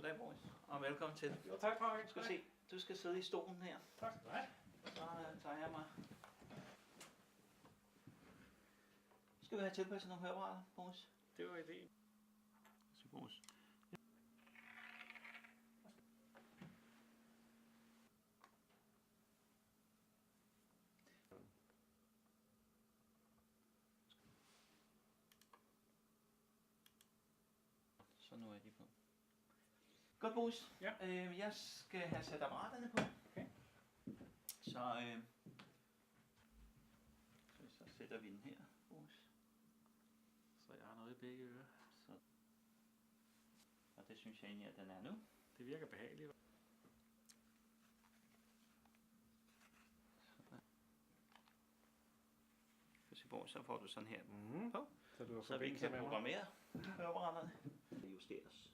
Goddag, Boris, og velkommen til. Jo, tak, Frank. Du skal sidde i stolen her. Tak skal du have. Så tager jeg mig. Skal vi have tilpasset nogle høreapparater, Boris? Det var ideen. Så Boris. Så nu er de på. Godt, Boris. Ja. Jeg skal have sat apparaterne på. Okay. Så sætter vi den her, Boris. Så jeg har noget i begge ører. Så. Og det synes jeg egentlig, at den er nu. Det virker behageligt. Så får du sådan her på. Så vi kan programmere høreapparaterne. Det justeres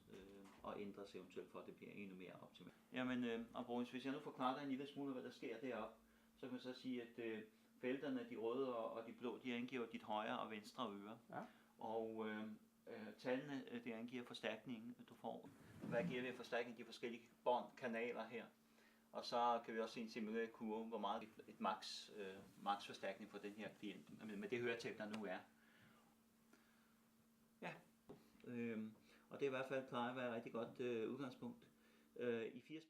og ændres eventuelt for, at det bliver endnu mere optimalt. Jamen, og Boris, hvis jeg nu forklarer dig en lille smule, hvad der sker deroppe, så kan man så sige, at felterne, de røde og de blå, de angiver dit højre og venstre øre. Ja. Og tallene, det angiver forstærkningen, du får. Hvad giver vi forstærkning? De forskellige kanaler her. Og så kan vi også se en simuleret kurve, hvor meget et max forstærkning for den her klient, med det høretab, der nu er. Ja, og det er i hvert fald plejer at være et rigtig godt udgangspunkt. I 80%